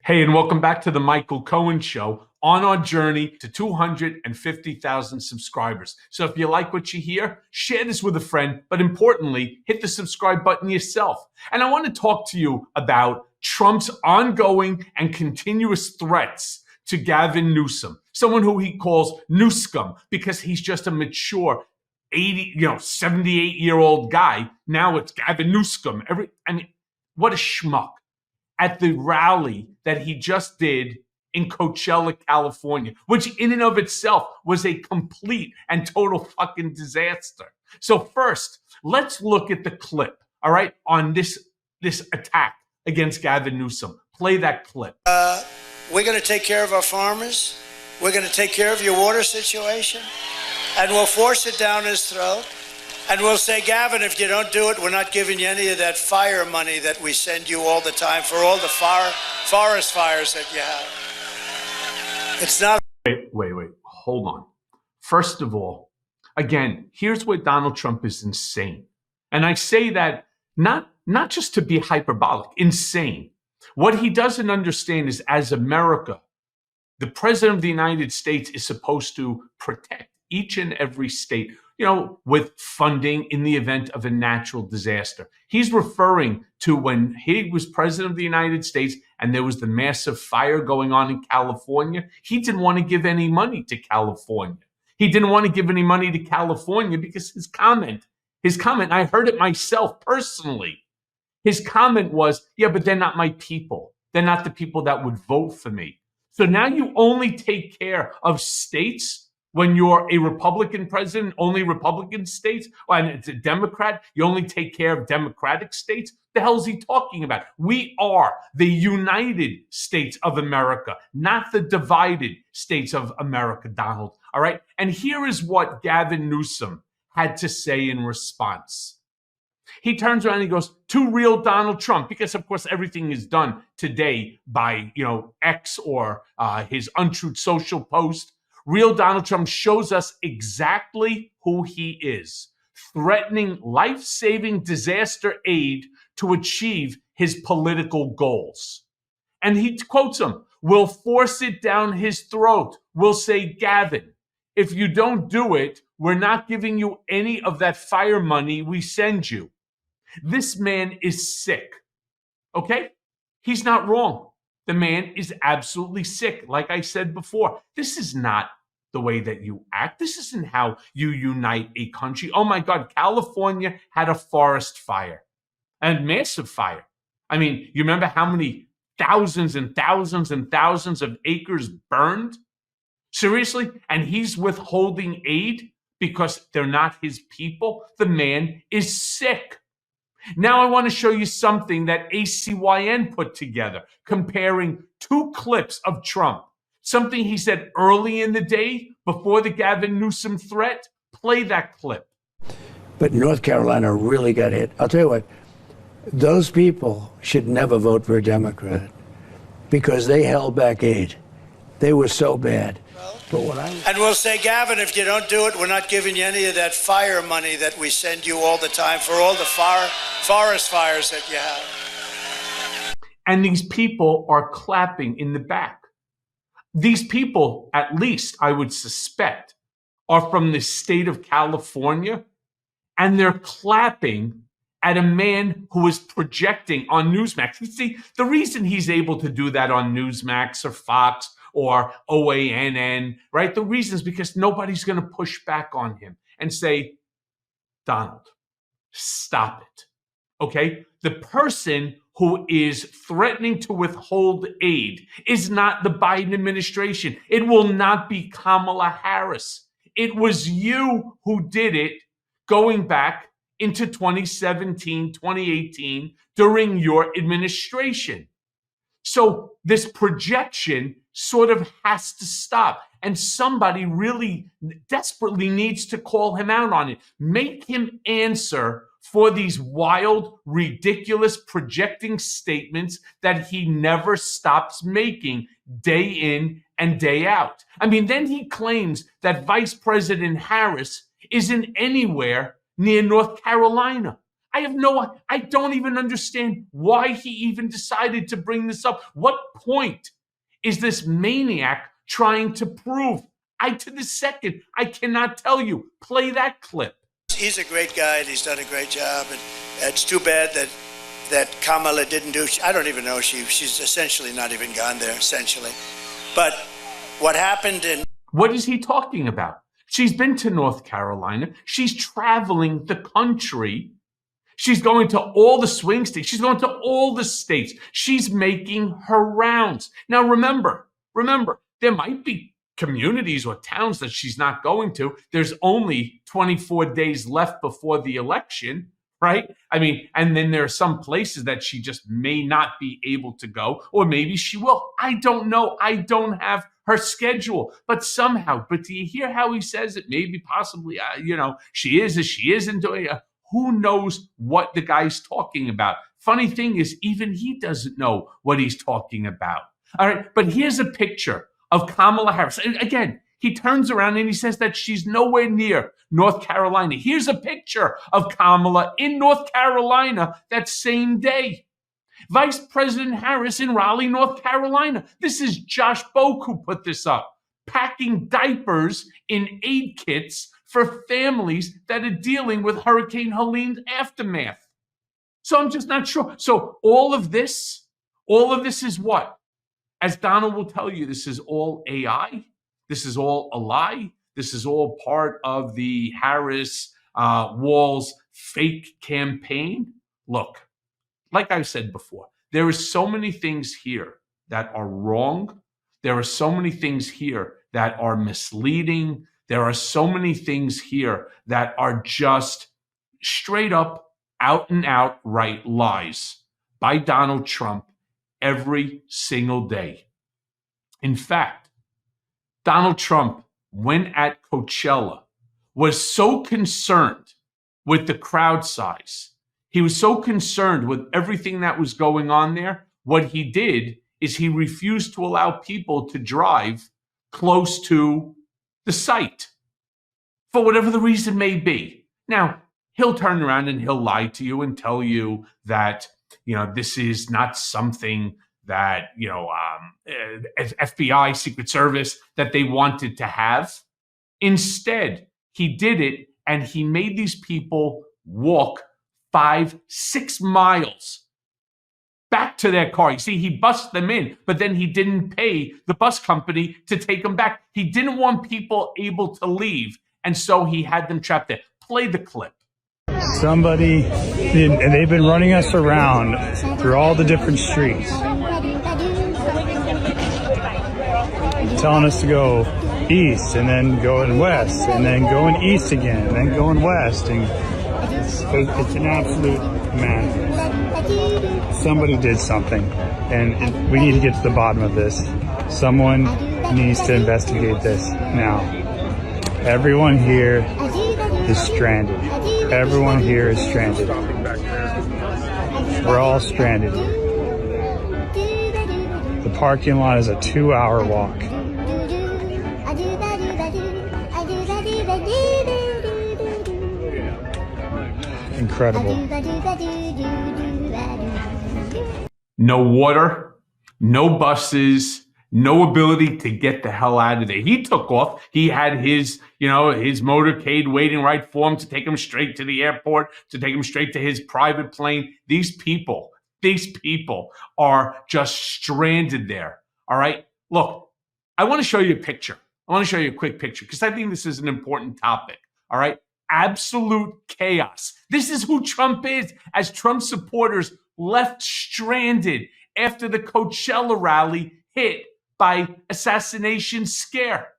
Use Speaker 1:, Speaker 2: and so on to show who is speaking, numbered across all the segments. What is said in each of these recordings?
Speaker 1: Hey, and welcome back to the Michael Cohen Show on our journey to 250,000 subscribers. So if you like what you hear, share this with a friend, but importantly, hit the subscribe button yourself. And I want to talk to you about Trump's ongoing and continuous threats to Gavin Newsom, someone who he calls Newscum because he's just a mature 78-year-old guy. Now it's Gavin Newscum. What a schmuck. At the rally that he just did in Coachella, California, which in and of itself was a complete and total fucking disaster. So first, let's look at the clip, all right, on this attack against Gavin Newsom. Play that clip.
Speaker 2: We're going to take care of our farmers. We're going to take care of your water situation. And we'll force it down his throat. And we'll say, Gavin, if you don't do it, we're not giving you any of that fire money that we send you all the time for all the forest fires that you have. It's not.
Speaker 1: Wait. Hold on. First of all, again, here's where Donald Trump is insane. And I say that not just to be hyperbolic, insane. What he doesn't understand is, as America, the president of the United States is supposed to protect each and every state, with funding in the event of a natural disaster. He's referring to when he was president of the United States and there was the massive fire going on in California. He didn't want to give any money to California. He didn't want to give any money to California because his comment, I heard it myself personally. His comment was, yeah, but they're not my people. They're not the people that would vote for me. So now you only take care of states when you're a Republican president, only Republican states, and it's a Democrat, you only take care of Democratic states. The hell is he talking about? We are the United States of America, not the divided states of America, Donald. All right? And here is what Gavin Newsom had to say in response. He turns around and he goes, "To real Donald Trump," because of course everything is done today by X or his Untruth Social post. Real Donald Trump shows us exactly who he is, threatening life-saving disaster aid to achieve his political goals. And he quotes him, "We'll force it down his throat. We'll say, Gavin, if you don't do it, we're not giving you any of that fire money we send you." This man is sick, okay? He's not wrong. The man is absolutely sick. Like I said before, this is not the way that you act. This isn't how you unite a country. Oh my God, California had a forest fire, a massive fire. You remember how many thousands and thousands and thousands of acres burned? Seriously? And he's withholding aid because they're not his people? The man is sick. Now I want to show you something that ACYN put together, comparing two clips of Trump. Something he said early in the day before the Gavin Newsom threat. Play that clip.
Speaker 3: But North Carolina really got hit. I'll tell you what, those people should never vote for a Democrat because they held back aid. They were so bad.
Speaker 2: And we'll say, Gavin, if you don't do it, we're not giving you any of that fire money that we send you all the time for all the forest fires that you have.
Speaker 1: And these people are clapping in the back. These people, at least I would suspect, are from the state of California, and they're clapping at a man who is projecting on Newsmax. You see, the reason he's able to do that on Newsmax or Fox or OANN, right? The reason is because nobody's going to push back on him and say, Donald, stop it, okay? The person who is threatening to withhold aid is not the Biden administration. It will not be Kamala Harris. It was you who did it going back into 2017, 2018 during your administration. So this projection sort of has to stop. And somebody really desperately needs to call him out on it. Make him answer for these wild, ridiculous projecting statements that he never stops making day in and day out. Then he claims that Vice President Harris isn't anywhere near North Carolina. I don't even understand why he even decided to bring this up. What point is this maniac trying to prove? To the second, I cannot tell you. Play that clip.
Speaker 2: He's a great guy, and he's done a great job. And it's too bad that Kamala didn't do. I don't even know. She's essentially not even gone there, essentially. But what happened in...
Speaker 1: What is he talking about? She's been to North Carolina. She's traveling the country. She's going to all the swing states. She's going to all the states. She's making her rounds. Now, remember, there might be communities or towns that she's not going to. There's only 24 days left before the election, right? I mean, and then there are some places that she just may not be able to go, or maybe she will. I don't know. I don't have her schedule, but do you hear how he says it? Maybe, possibly, she is, or she isn't doing it. Who knows what the guy's talking about? Funny thing is, even he doesn't know what he's talking about. All right, but here's a picture of Kamala Harris. And again, he turns around and he says that she's nowhere near North Carolina. Here's a picture of Kamala in North Carolina that same day. Vice President Harris in Raleigh, North Carolina. This is Josh Boak who put this up. Packing diapers in aid kits for families that are dealing with Hurricane Helene's aftermath. So I'm just not sure. So all of this is what? As Donald will tell you, this is all AI. This is all a lie. This is all part of the Harris Walz fake campaign. Look, like I said before, there are so many things here that are wrong. There are so many things here that are misleading. There are so many things here that are just straight up, out and out right lies by Donald Trump every single day. In fact, Donald Trump, when at Coachella, was so concerned with the crowd size. He was so concerned with everything that was going on there. What he did is he refused to allow people to drive close to the site for whatever the reason may be. Now, he'll turn around and he'll lie to you and tell you that, this is not something that, FBI, Secret Service, that they wanted to have. Instead, he did it and he made these people walk 5-6 miles back to their car. You see, he bussed them in, but then he didn't pay the bus company to take them back. He didn't want people able to leave, and so he had them trapped there. Play the clip.
Speaker 4: And they've been running us around through all the different streets, telling us to go east and then going west and then going east again and then going west. And it's an absolute madness. Somebody did something, and we need to get to the bottom of this. Someone needs to investigate this now. Everyone here is stranded. Everyone here is stranded. We're all stranded. The parking lot is a 2-hour walk. Incredible.
Speaker 1: No water, no buses, no ability to get the hell out of there. He took off. He had his motorcade waiting right for him to take him straight to the airport, to take him straight to his private plane. These people are just stranded there. All right. Look, I want to show you a picture. I want to show you a quick picture because I think this is an important topic. All right. Absolute chaos. This is who Trump is, as Trump supporters left stranded after the Coachella rally hit by assassination scare.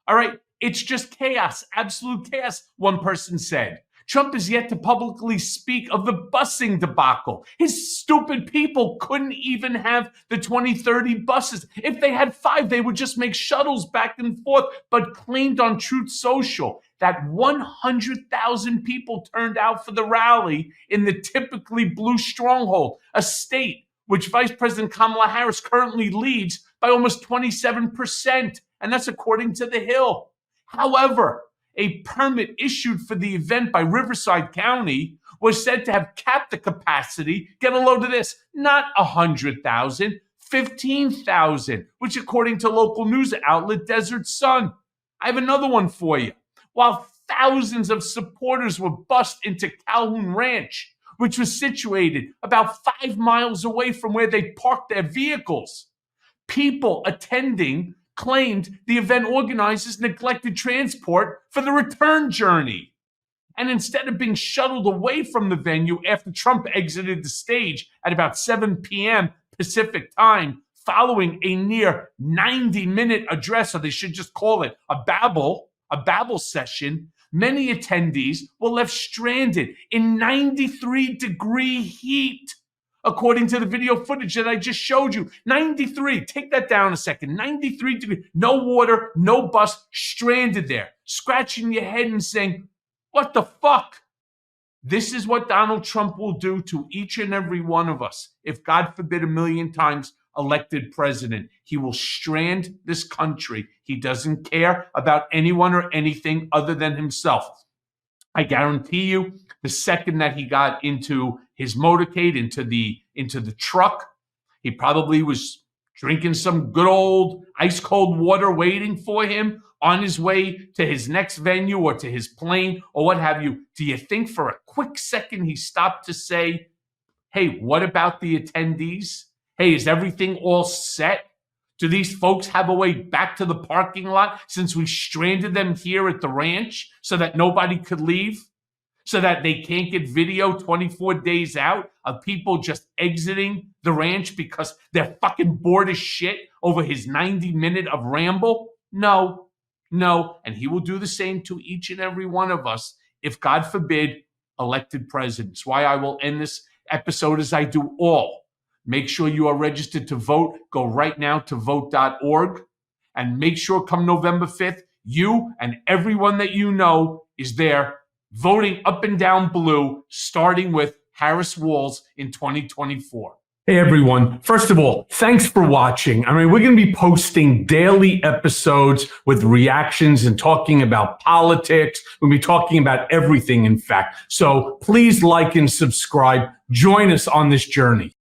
Speaker 1: All right. It's just chaos, absolute chaos, one person said. Trump is yet to publicly speak of the busing debacle. His stupid people couldn't even have the 2030 buses. If they had 5, they would just make shuttles back and forth, but claimed on Truth Social that 100,000 people turned out for the rally in the typically blue stronghold, a state which Vice President Kamala Harris currently leads by almost 27%. And that's according to The Hill. However, a permit issued for the event by Riverside County was said to have capped the capacity, get a load of this, not 100,000, 15,000, which according to local news outlet Desert Sun. I have another one for you. While thousands of supporters were bussed into Calhoun Ranch, which was situated about 5 miles away from where they parked their vehicles, people attending claimed the event organizers neglected transport for the return journey. And instead of being shuttled away from the venue after Trump exited the stage at about 7 p.m. Pacific time, following a near 90-minute address, or they should just call it a babble session, many attendees were left stranded in 93-degree heat. According to the video footage that I just showed you, 93, take that down a second, 93 degrees, no water, no bus, stranded there, scratching your head and saying, what the fuck? This is what Donald Trump will do to each and every one of us. If God forbid 1,000,000 times elected president, he will strand this country. He doesn't care about anyone or anything other than himself. I guarantee you, the second that he got into his motorcade, into the truck, he probably was drinking some good old ice cold water waiting for him on his way to his next venue or to his plane or what have you. Do you think for a quick second he stopped to say, hey, what about the attendees? Hey, is everything all set? Do these folks have a way back to the parking lot since we stranded them here at the ranch so that nobody could leave? So that they can't get video 24 days out of people just exiting the ranch because they're fucking bored as shit over his 90-minute of ramble? No. And he will do the same to each and every one of us if, God forbid, elected presidents. Why I will end this episode as I do all. Make sure you are registered to vote. Go right now to vote.org. And make sure come November 5th, you and everyone that you know is there voting up and down blue, starting with Harris Walls in 2024. Hey, everyone. First of all, thanks for watching. I mean, we're going to be posting daily episodes with reactions and talking about politics. We'll be talking about everything, in fact. So please like and subscribe. Join us on this journey.